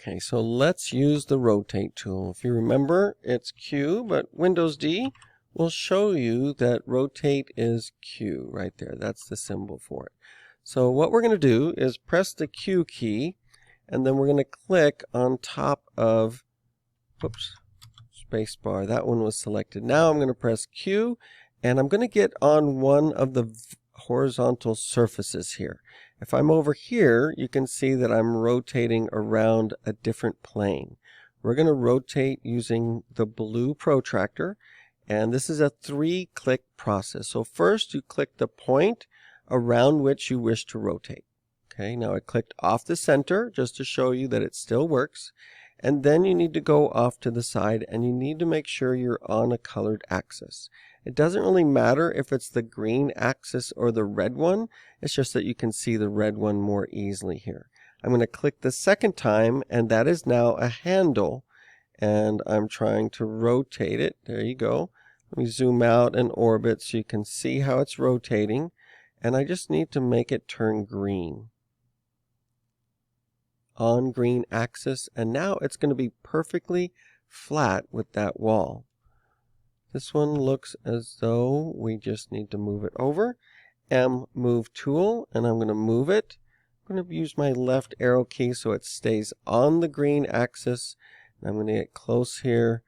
Okay, so let's use the rotate tool. If you remember, it's Q, but Windows D will show you that rotate is Q right there. That's the symbol for it. So what we're going to do is press the Q key, and then we're going to click on top of, whoops, space bar. That one was selected. Now I'm going to press Q, and I'm going to get on one of the horizontal surfaces here. If I'm over here, you can see that I'm rotating around a different plane. We're going to rotate using the blue protractor, and this is a 3-click process. So first you click the point around which you wish to rotate. Okay, now I clicked off the center just to show you that it still works. And then you need to go off to the side, and you need to make sure you're on a colored axis. It doesn't really matter if it's the green axis or the red one. It's just that you can see the red one more easily here. I'm going to click the second time, and that is now a handle, and I'm trying to rotate it. There you go. Let me zoom out and orbit so you can see how it's rotating, and I just need to make it turn green. On green axis, and now it's going to be perfectly flat with that wall. This one looks as though we just need to move it over. Move tool, and I'm going to move it. I'm going to use my left arrow key so it stays on the green axis. And I'm going to get close here,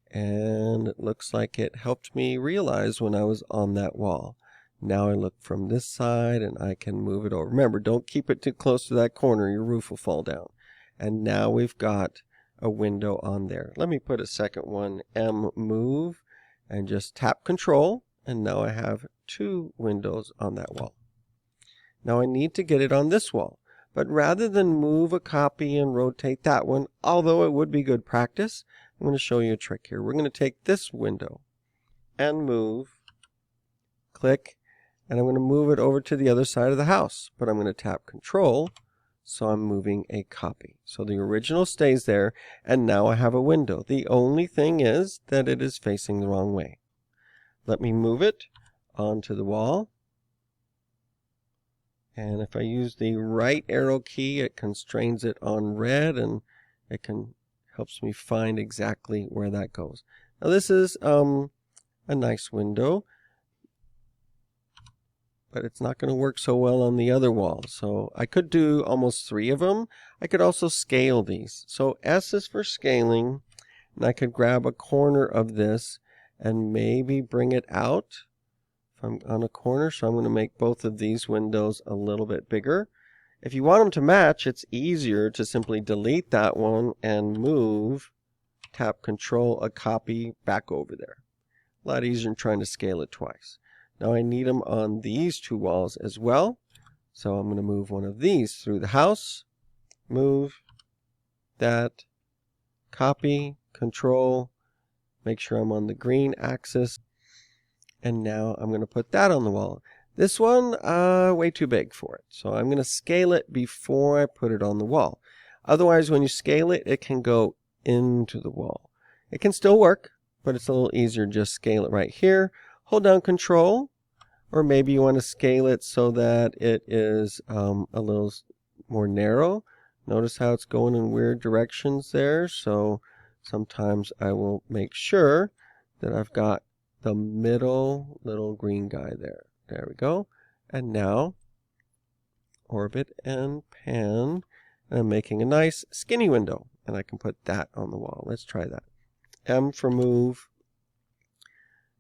and it looks like it helped me realize when I was on that wall. Now I look from this side and I can move it over. Remember, don't keep it too close to that corner. Your roof will fall down. And now we've got a window on there. Let me put a second one, move, and just tap Control. And now I have 2 windows on that wall. Now I need to get it on this wall. But rather than move a copy and rotate that one, although it would be good practice, I'm going to show you a trick here. We're going to take this window and move, click, and I'm going to move it over to the other side of the house. But I'm going to tap Control, so I'm moving a copy. So the original stays there, and now I have a window. The only thing is that it is facing the wrong way. Let me move it onto the wall. And if I use the right arrow key, it constrains it on red, and it helps me find exactly where that goes. Now this is a nice window, but it's not going to work so well on the other wall. So I could do almost 3 of them. I could also scale these. So S is for scaling, and I could grab a corner of this and maybe bring it out if I'm on a corner. So I'm going to make both of these windows a little bit bigger. If you want them to match, it's easier to simply delete that one and move, tap Control, a copy back over there. A lot easier than trying to scale it twice. Now I need them on these 2 walls as well. So I'm going to move one of these through the house. Move that, copy, Control, make sure I'm on the green axis. And now I'm going to put that on the wall. This one, way too big for it. So I'm going to scale it before I put it on the wall. Otherwise, when you scale it, it can go into the wall. It can still work, but it's a little easier to just scale it right here. Hold down Control, or maybe you want to scale it so that it is a little more narrow. Notice how it's going in weird directions there. So sometimes I will make sure that I've got the middle little green guy there. There we go. And now orbit and pan. And I'm making a nice skinny window, and I can put that on the wall. Let's try that. M for move.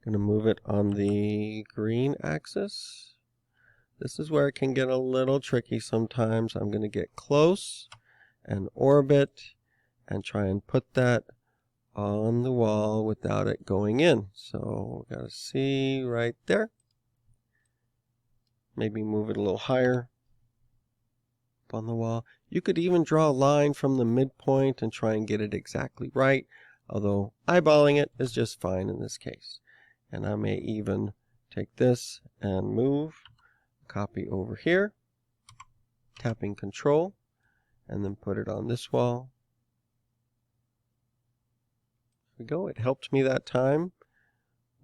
Going to move it on the green axis. This is where it can get a little tricky sometimes. I'm going to get close and orbit and try and put that on the wall without it going in. So we got to see right there. Maybe move it a little higher up on the wall. You could even draw a line from the midpoint and try and get it exactly right, although eyeballing it is just fine in this case. And I may even take this and move, copy over here, tapping Control, and then put it on this wall. There we go. It helped me that time,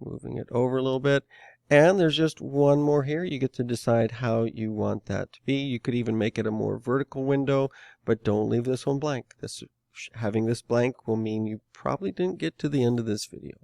moving it over a little bit. And there's just one more here. You get to decide how you want that to be. You could even make it a more vertical window, but don't leave this one blank. This Having this blank will mean you probably didn't get to the end of this video.